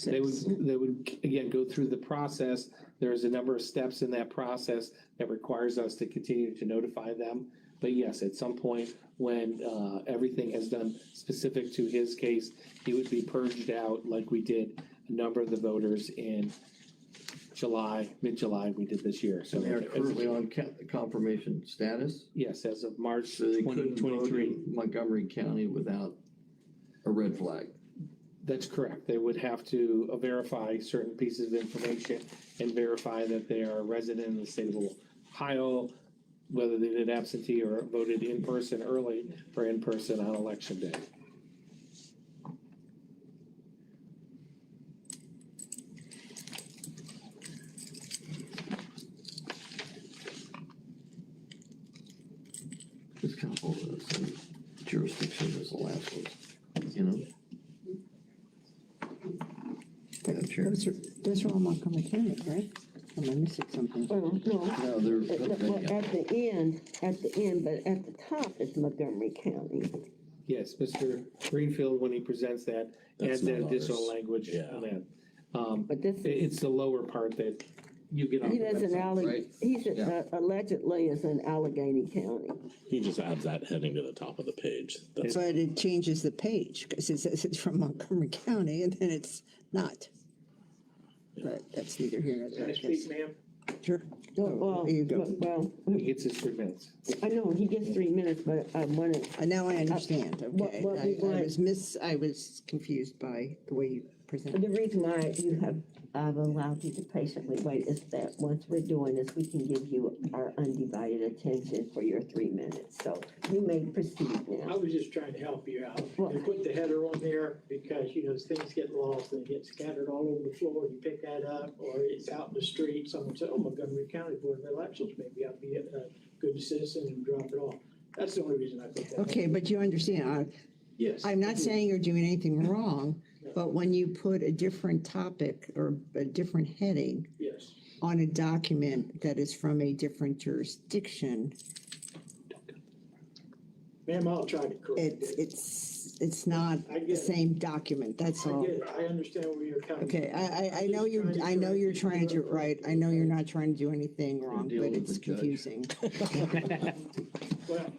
They would, again, go through the process. There's a number of steps in that process that requires us to continue to notify them. But yes, at some point, when everything is done specific to his case, he would be purged out like we did a number of the voters in July, mid-July, we did this year. So They are currently on confirmation status, yes, as of March so they couldn't vote 2023. in Montgomery County without a red flag. That's correct. They would have to verify certain pieces of information and verify that they are a resident in the state of Ohio, whether they did absentee or voted in person early or in person on election day. It's kind of all the same jurisdiction as the last one, you know? Madam Chair. Those are all Montgomery County, right? Am I missing something? Well, no. No, they're, Well, at the end, but at the top is Montgomery County. Yes, Mr. Greenfield, when he presents that, That's adds that not additional ours. language Yeah. on that. But this, It's the lower part that you get on he the doesn't website. right? he's Yeah. allegedly is in Allegheny County. He just adds that heading to the top of the page. That's But it changes the page, because it says it's from Montgomery County, and then it's not. But that's neither here nor there, I guess. ma'am? Sure. Well, There you go. well, He gets his 3 minutes. I know, he gets 3 minutes, but I wanted, Now I understand, what okay. we want- I was confused by the way you presented. the reason why I've allowed you to patiently wait is that once we're doing this, we can give you our undivided attention for your 3 minutes. So you may proceed I now. was just trying to help you out. Well- They put the header on there because, you know, things get lost and get scattered all over the floor. You pick that up, or it's out in the street. Someone said, oh, Montgomery County Board of Elections, maybe I'll be a good citizen and drop it off. That's the only reason I put that. Okay, but you understand, Yes. I'm not saying you're doing anything wrong, but when you put a different topic or a different heading Yes. on a document that is from a different jurisdiction, Ma'am, I'll try to correct it. it's not I get the it. same document, that's I all. get it. I understand where you're coming from. Okay, I know you're trying to, right, I know you're not trying to do anything wrong, Deal but with it's the judge. confusing. Well,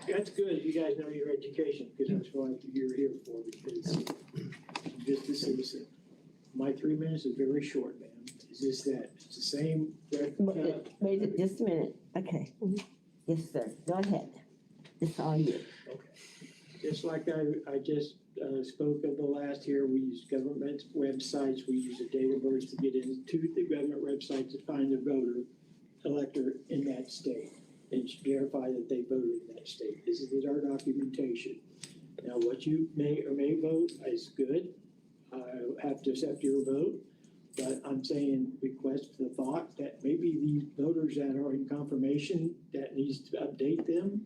that's good. You guys know your education, because that's what you're here for, because I'm just a citizen. My 3 minutes is very short, ma'am. It's just that, it's the same. Wait just a minute. Okay. Yes, sir. Go ahead. It's all you. Just like I just spoke of the last year, we use government websites, we use a database to get into the government website to find the voter, elector in that state, and verify that they voted in that state. This is our documentation. Now, what you may or may vote is good. I have to accept your vote, but I'm saying request the thought that maybe these voters that are in confirmation, that needs to update them,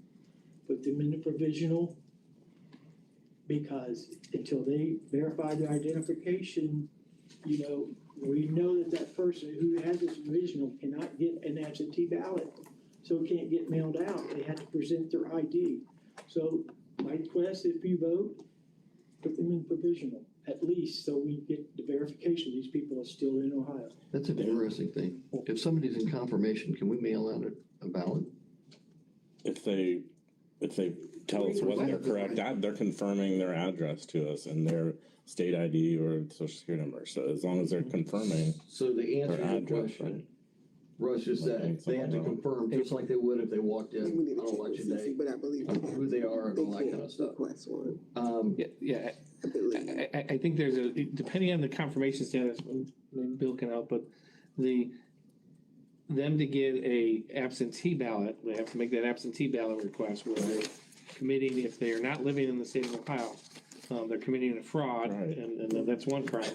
put them in the provisional, because until they verify their identification, you know, we know that that person who has this provisional cannot get an absentee ballot, so it can't get mailed out. They have to present their ID. So my request, if you vote, put them in provisional, at least, so we get the verification these people are still in Ohio. That's an interesting thing. If somebody's in confirmation, can we mail out a ballot? if they tell us what their correct, they're confirming their address to us and their state ID or social security number. So as long as they're confirming So the answer their to your address, question, Russ, is that they have to confirm, just like they would if they walked in We need to on check with election day, CC, but I believe who they are and they all that kind can't of stuff. request one. Yeah, I believe. I think there's depending on the confirmation status, maybe Bill can help, but them to get a absentee ballot, they have to make that absentee ballot request where they're committing, if they are not living in the state of Ohio, they're committing a fraud, Right. and that's one crime.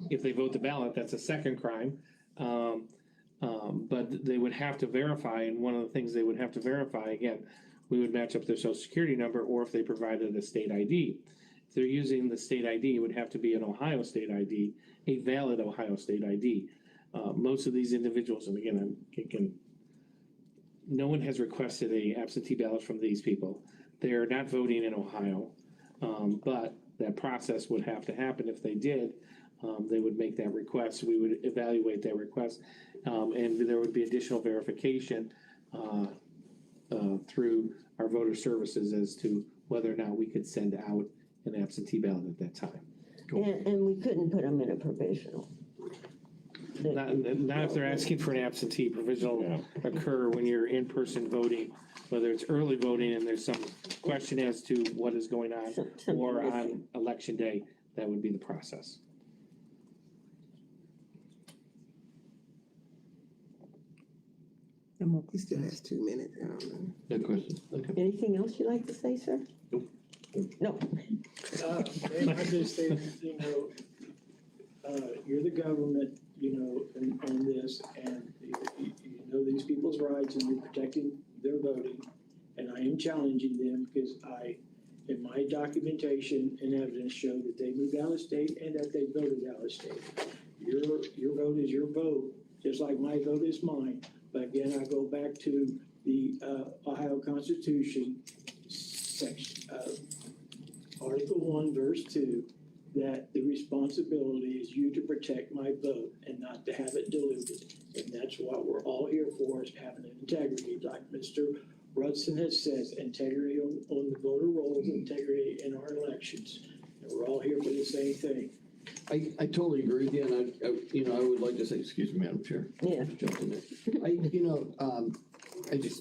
If they vote the ballot, that's a second crime. But they would have to verify, and one of the things they would have to verify, again, we would match up their social security number, or if they provided a state ID. If they're using the state ID, it would have to be an Ohio state ID, a valid Ohio state ID. Most of these individuals, and again, no one has requested a absentee ballot from these people. They're not voting in Ohio, but that process would have to happen. If they did, they would make that request. We would evaluate that request, and there would be additional verification through our voter services as to whether or not we could send out an absentee ballot at that time. And we couldn't put them in a provisional. Not if they're asking for an absentee. Provisional occur when you're in-person voting, whether it's early voting and there's some question as to what is going on, or on election day, that would be the process. He still has 2 minutes. I don't know. Good question. Okay. Anything else you'd like to say, sir? No. And I just say, you're the government, on this, and you know these people's rights, and you're protecting their voting. And I am challenging them because in my documentation and evidence show that they moved out of state and that they voted out of state. Your vote is your vote, just like my vote is mine. But again, I go back to the Ohio Constitution, section, Article 1, verse 2, that the responsibility is you to protect my vote and not to have it diluted. And that's what we're all here for, is having integrity, like Mr. Rudson has said, integrity on the voter rolls, integrity in our elections. And we're all here for the same thing. I totally agree with you, and I would like to say, excuse me, Madam Chair. Yeah. Jump in there.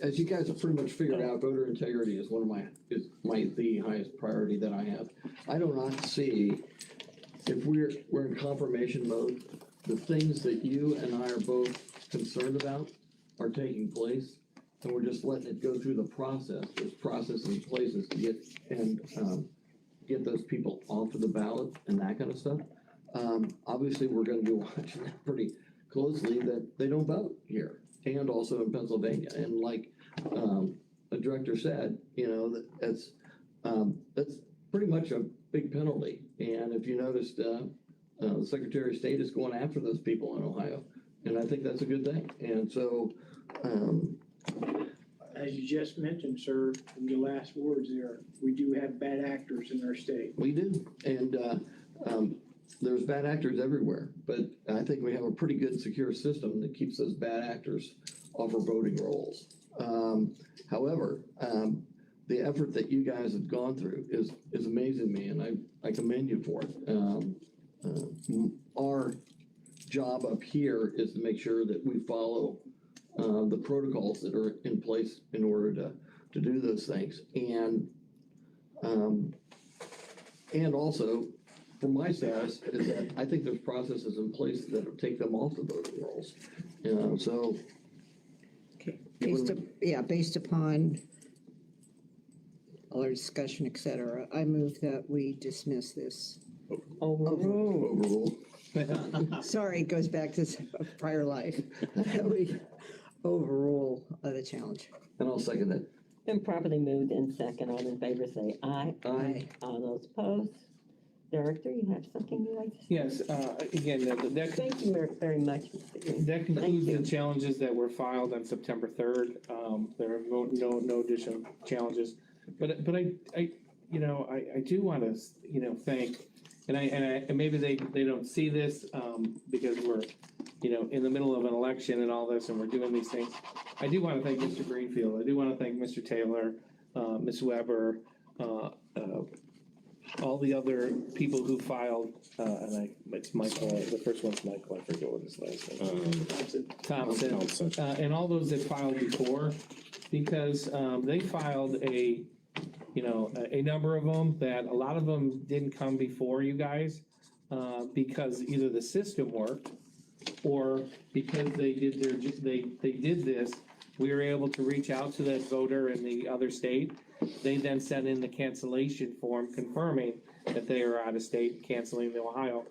As you guys have pretty much figured out, voter integrity is the highest priority that I have. I do not see, if we're in confirmation mode, the things that you and I are both concerned about are taking place, and we're just letting it go through the process. There's processes and places to get those people off of the ballot and that kind of stuff. Obviously, we're gonna be watching that pretty closely, that they don't vote here, and also in Pennsylvania. And like the director said, that's pretty much a big penalty. And if you noticed, the Secretary of State is going after those people in Ohio, and I think that's a good thing. And so, As you just mentioned, sir, in your last words there, we do have bad actors in our state. we do, and there's bad actors everywhere, but I think we have a pretty good secure system that keeps those bad actors off our voting rolls. However, the effort that you guys have gone through is amazing to me, and I commend you for it. Our job up here is to make sure that we follow the protocols that are in place in order to do those things. And also, for my status, is that I think there's processes in place that will take them off the voting rolls. So. Okay, based upon all our discussion, et cetera, I move that we dismiss this. Overrule. Sorry, it goes back to a prior life. That we overrule the challenge. And I'll second that. Been properly moved in second. All in favor say aye. Aye. All those opposed? Director, you have something you'd like to say? Yes, again, Thank you very much, Mr. Green. that concludes you. the challenges that were filed on September 3rd. There are no additional challenges. But I do want to, thank, and maybe they don't see this, because we're, in the middle of an election and all this, and we're doing these things. I do want to thank Mr. Greenfield. I do want to thank Mr. Taylor, Ms. Weber, all the other people who filed, it's Michael, the first one's Michael, I forget what his last name. Thompson, and all those that filed before, because they filed a a number of them, that a lot of them didn't come before you guys, because either the system worked, or because they did this, we were able to reach out to that voter in the other state. They then sent in the cancellation form confirming that they are out of state, canceling the Ohio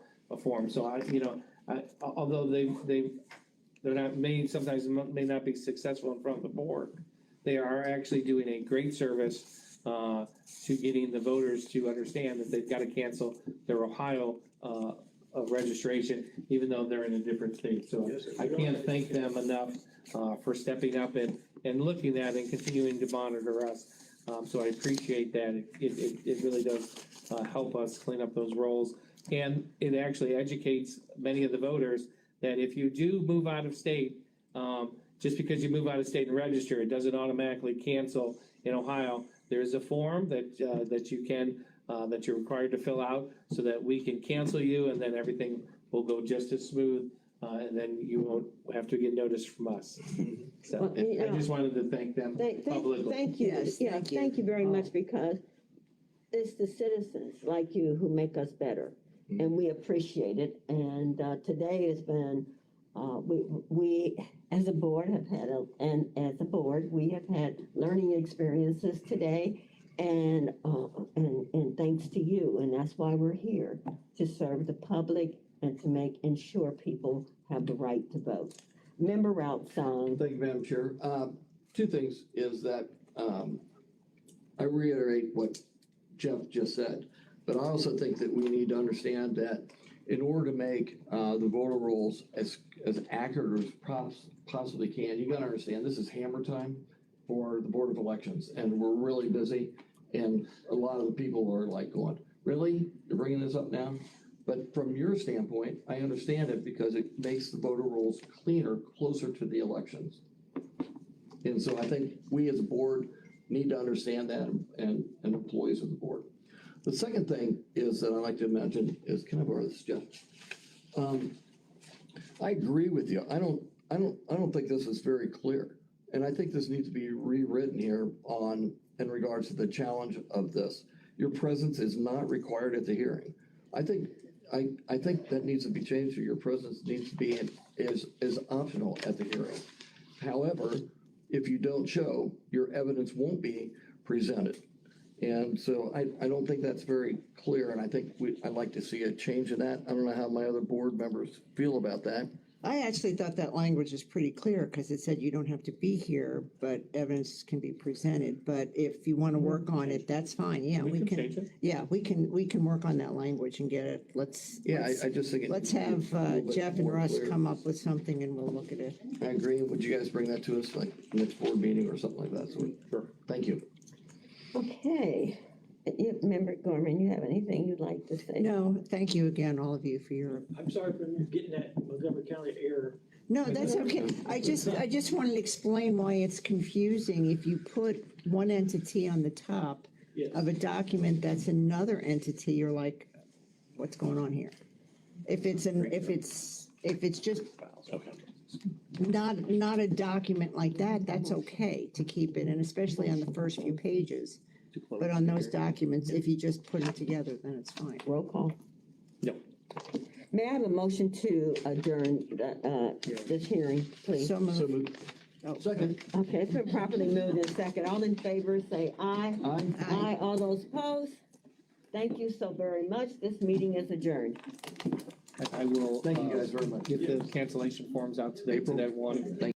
form. So although they're not sometimes may not be successful in front of the board, they are actually doing a great service to getting the voters to understand that they've got to cancel their Ohio registration, even though they're in a different state. So I can't thank them enough for stepping up and looking at and continuing to monitor us. So I appreciate that. It really does help us clean up those rolls. And it actually educates many of the voters that if you do move out of state, just because you move out of state and register, it doesn't automatically cancel in Ohio. There's a form that you're required to fill out so that we can cancel you, and then everything will go just as smooth, and then you won't have to get notice from us. So Well, I just wanted to thank them publicly. Thank you. Yes, Yeah, thank you. thank you very much, because it's the citizens like you who make us better, and we appreciate it. And today has been, we as a board have had, we have had learning experiences today, and thanks to you, and that's why we're here, to serve the public and to ensure people have the right to vote. Member route song. Thank you, Madam Chair. Two things is that, I reiterate what Jeff just said, but I also think that we need to understand that in order to make, the voter rolls as accurate as possibly can, you gotta understand, this is hammer time for the Board of Elections, and we're really busy, and a lot of the people are like going, really? You're bringing this up now? But from your standpoint, I understand it because it makes the voter rolls cleaner, closer to the elections. And so I think we as a board need to understand that, and employees of the board. The second thing is that I'd like to mention is, can I borrow this, Jeff? I agree with you. I don't think this is very clear. And I think this needs to be rewritten here in regards to the challenge of this. Your presence is not required at the hearing. I think that needs to be changed, so your presence needs to be is optional at the hearing. However, if you don't show, your evidence won't be presented. And so I don't think that's very clear, and I think I'd like to see a change in that. I don't know how my other board members feel about that. I actually thought that language was pretty clear, because it said you don't have to be here, but evidence can be presented. But if you want to work on it, that's fine. Yeah, we can can. change it. Yeah, we can work on that language and get it. I just think. Let's have Jeff and more Russ clear. come up with something, and we'll look at it. I agree. Would you guys bring that to us, like, next board meeting or something like that? So Sure. Thank you. Okay. Member Gorman, you have anything you'd like to say? No, thank you again, all of you, for your. I'm sorry for getting that Montgomery County error. No, that's okay. I just wanted to explain why it's confusing if you put one entity on the top Yes. of a document that's another entity. You're like, what's going on here? If it's just not a document like that, that's okay to keep it, and especially on the first few pages. But on those documents, if you just put them together, then it's fine. Roll call. No. May I have a motion to adjourn this hearing, please? So moved. So moved. Oh, Second. Okay, it's been properly moved and second. All in favor, say aye. Aye. Aye. All those opposed? Thank you so very much. This meeting is adjourned. I will. Thank you guys very much. Get the cancellation forms out today to April. everyone. Thank